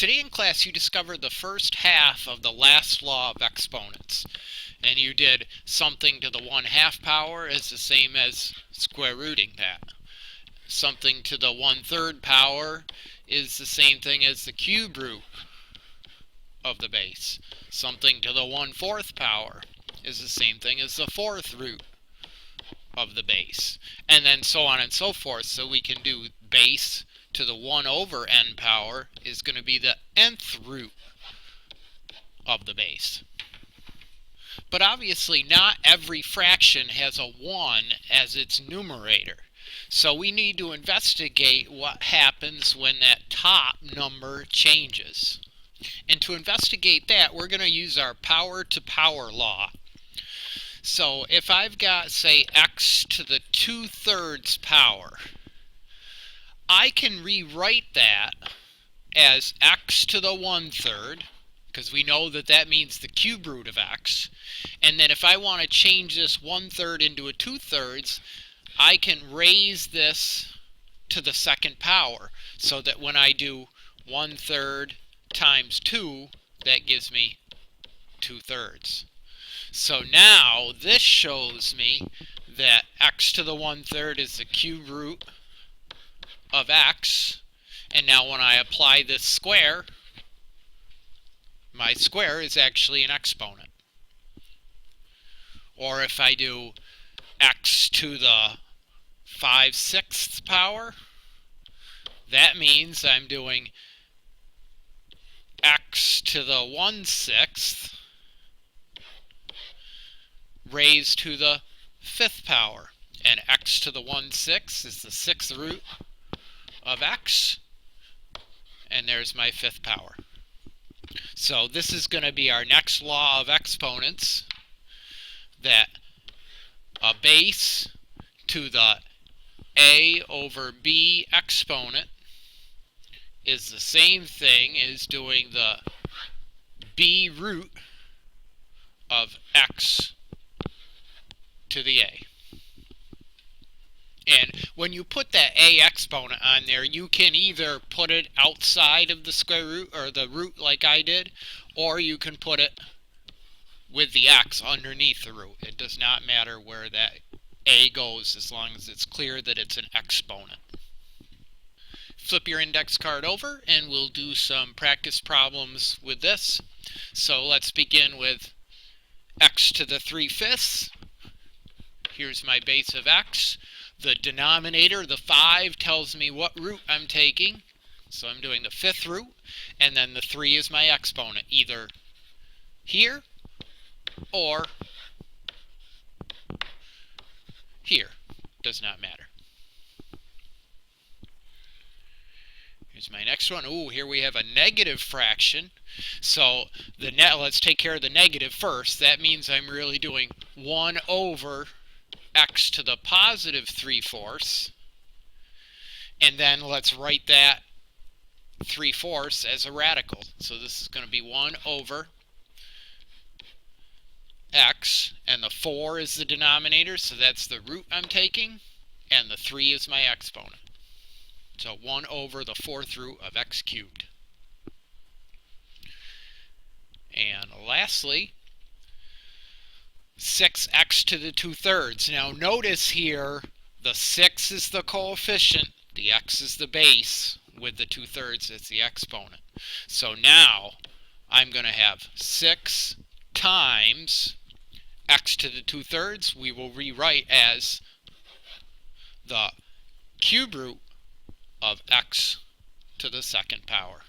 Today in class you discovered the first half of the last law of exponents. And you did something to the 1/2 power is the same as square rooting that. Something to the 1/3 power is the same thing as the cube root of the base. Something to the 1/4 power is the same thing as the 4th root of the base. And then so on and so forth. So we can do base to the 1/n power is going to be the nth root of the base. But obviously not every fraction has a 1 as its numerator. So we need to investigate what happens when that top number changes. And to investigate that, we're going to use our power to power law. So if I've got, say, x to the 2/3 power, I can rewrite that as x to the 1/3, because we know that that means the cube root of x. And then if I want to change this 1/3 into a 2/3, I can raise this to the 2nd power, so that when I do 1/3 times 2, that gives me 2/3. So now this shows me that x to the 1/3 is the cube root of x, and now when I apply this square, my square is actually an exponent. Or if I do x to the 5/6 power, that means I'm doing x to the 1/6 raised to the 5th power. And x to the 1/6 is the 6th root of x, and there's my 5th power. So this is going to be our next law of exponents, that a base to the a over b exponent is the same thing as doing the b root of x to the a. And when you put that a exponent on there, you can either put it outside of the square root or the root like I did, or you can put it with the x underneath the root. It does not matter where that a goes as long as it's clear that it's an exponent. Flip your index card over and we'll do some practice problems with this. So let's begin with x to the 3/5. Here's my base of x. The denominator, the 5, tells me what root I'm taking. So I'm doing the 5th root, and then the 3 is my exponent, either here or here. Does not matter. Here's my next one. Ooh, here we have a negative fraction. So let's take care of the negative first. That means I'm really doing 1 over x to the positive 3/4, and then let's write that 3/4 as a radical. So this is going to be 1 over x, and the 4 is the denominator, so that's the root I'm taking, and the 3 is my exponent. So 1 over the 4th root of x cubed. And lastly, 6x to the 2/3. Now notice here, the 6 is the coefficient, the x is the base, with the 2/3 as the exponent. So now I'm going to have 6 times x to the 2/3, we will rewrite as the cube root of x to the 2nd power.